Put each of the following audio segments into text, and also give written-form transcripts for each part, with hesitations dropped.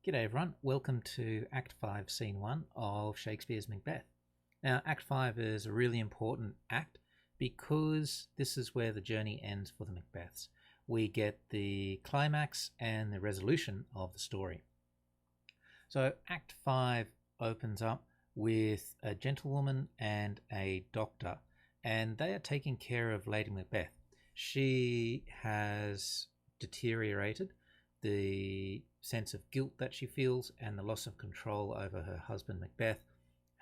G'day everyone, welcome to Act 5, Scene 1 of Shakespeare's Macbeth. Now, Act 5 is a really important act because this is where the journey ends for the Macbeths. We get the climax and the resolution of the story. So Act 5 opens up with a gentlewoman and a doctor, and they are taking care of Lady Macbeth. She has deteriorated. The sense of guilt that she feels and the loss of control over her husband Macbeth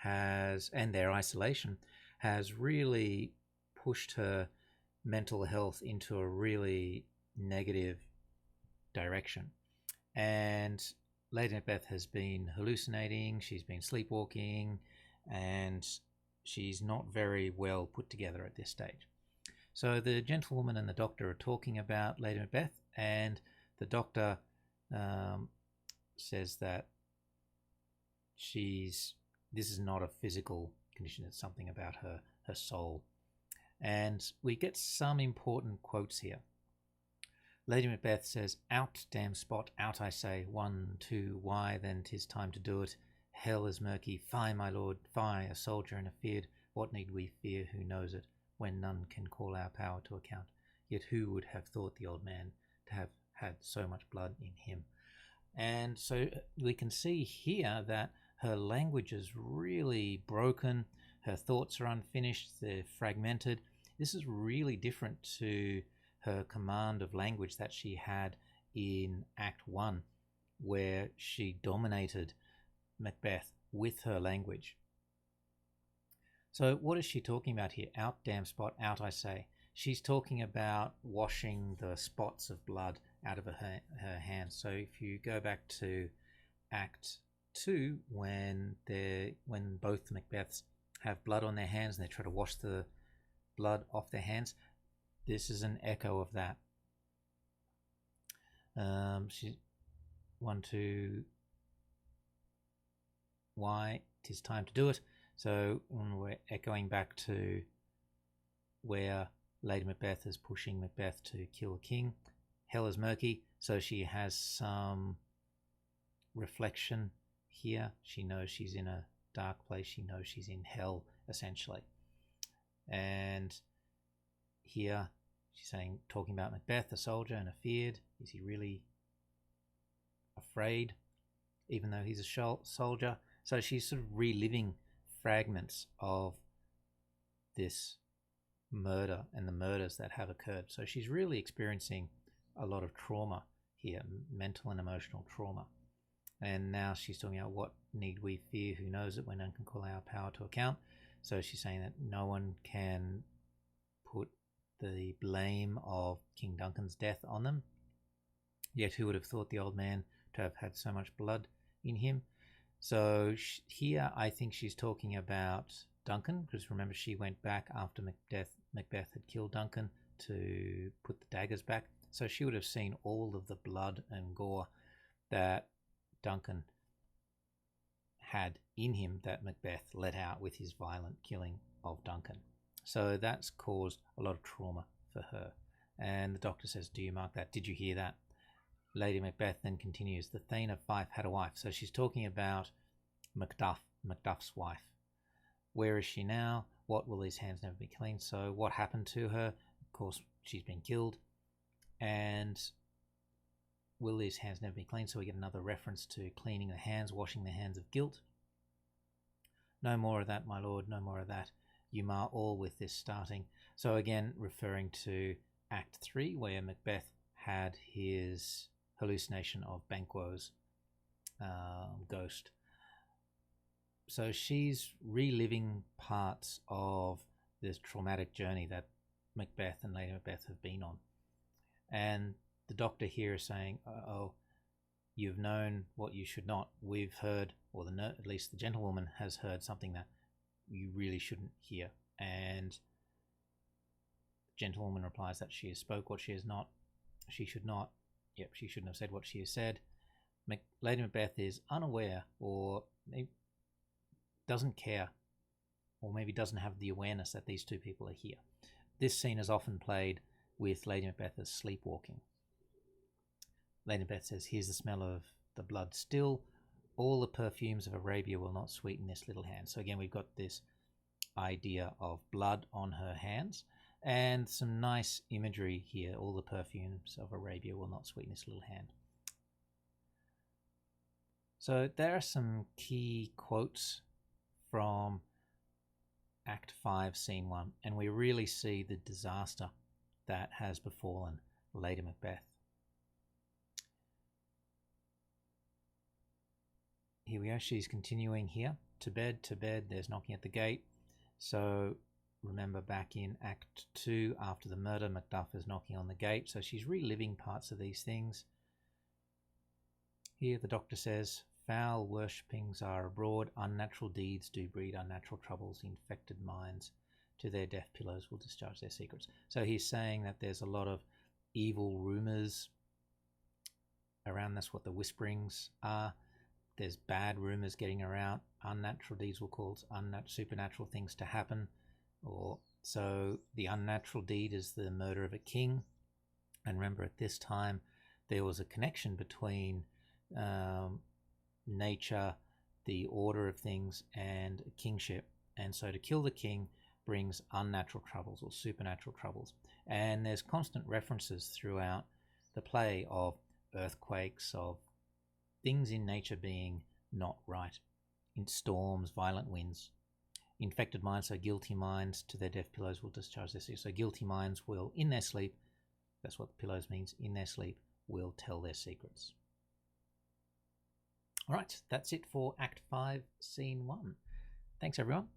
and their isolation has really pushed her mental health into a really negative direction. And Lady Macbeth has been hallucinating, she's been sleepwalking, and she's not very well put together at this stage. So the gentlewoman and the doctor are talking about Lady Macbeth, and the doctor says that this is not a physical condition, it's something about her soul. And we get some important quotes here. Lady Macbeth says, "Out, damn spot, out I say, 1, 2, why, then 'tis time to do it. Hell is murky, fie my lord, fie, a soldier and a feared. What need we fear, who knows it, when none can call our power to account? Yet who would have thought the old man to have had so much blood in him?" And so we can see here that her language is really broken, her thoughts are unfinished, they're fragmented. This is really different to her command of language that she had in Act 1, where she dominated Macbeth with her language. So what is she talking about here? Out, damn spot, out I say. She's talking about washing the spots of blood out of her hands. So if you go back to Act 2, when both the Macbeths have blood on their hands and they try to wash the blood off their hands, this is an echo of that. She 1, 2, why, 'tis time to do it. So when we're echoing back to where Lady Macbeth is pushing Macbeth to kill a king. Hell is murky, so she has some reflection here. She knows she's in a dark place. She knows she's in hell, essentially. And here she's talking about Macbeth, a soldier and a feared. Is he really afraid, even though he's a soldier? So she's sort of reliving fragments of this murder and the murders that have occurred. So she's really experiencing a lot of trauma here, mental and emotional trauma. And now she's talking about what need we fear, who knows it, when none can call our power to account. So she's saying that no one can put the blame of King Duncan's death on them. Yet who would have thought the old man to have had so much blood in him? So here I think she's talking about Duncan, because remember she went back after Macbeth had killed Duncan to put the daggers back. So she would have seen all of the blood and gore that Duncan had in him that Macbeth let out with his violent killing of Duncan. So that's caused a lot of trauma for her. And the doctor says, "Do you mark that? Did you hear that?" Lady Macbeth then continues, "The Thane of Fife had a wife." So she's talking about Macduff's wife. Where is she now? What will these hands never be clean? So what happened to her? Of course, she's been killed. And will these hands never be clean? So we get another reference to cleaning the hands, washing the hands of guilt. "No more of that, my lord, no more of that. You mar all with this starting." So again, referring to Act 3, where Macbeth had his hallucination of Banquo's ghost. So she's reliving parts of this traumatic journey that Macbeth and Lady Macbeth have been on. And the doctor here is saying, "Oh, you've known what you should not. We've heard, or at least the gentlewoman has heard something that you really shouldn't hear." And the gentlewoman replies that she has spoke what she has not. She should not. Yep, she shouldn't have said what she has said. Lady Macbeth is unaware, or maybe doesn't care, or maybe doesn't have the awareness that these two people are here. This scene is often played with Lady Macbeth as sleepwalking. Lady Macbeth says, "Here's the smell of the blood still. All the perfumes of Arabia will not sweeten this little hand. So again, we've got this idea of blood on her hands and some nice imagery here. All the perfumes of Arabia will not sweeten this little hand. So there are some key quotes from Act 5, Scene 1, and we really see the disaster that has befallen Lady Macbeth. Here we are, she's continuing here. To bed, there's knocking at the gate. So remember back in Act 2, after the murder, Macduff is knocking on the gate. So she's reliving parts of these things. Here the doctor says, foul worshippings are abroad, unnatural deeds do breed unnatural troubles, infected minds to their deaf pillows will discharge their secrets. So he's saying that there's a lot of evil rumours around. That's what the whisperings are. There's bad rumours getting around. Unnatural deeds will cause supernatural things to happen. So the unnatural deed is the murder of a king. And remember, at this time, there was a connection between nature, the order of things, and kingship. And so to kill the king brings unnatural troubles or supernatural troubles. And there's constant references throughout the play of earthquakes, of things in nature being not right, in storms, violent winds. Infected minds, so guilty minds, to their deaf pillows will discharge their secrets. So guilty minds will, in their sleep, that's what the pillows means, in their sleep, will tell their secrets. All right, that's it for Act 5, Scene 1. Thanks, everyone.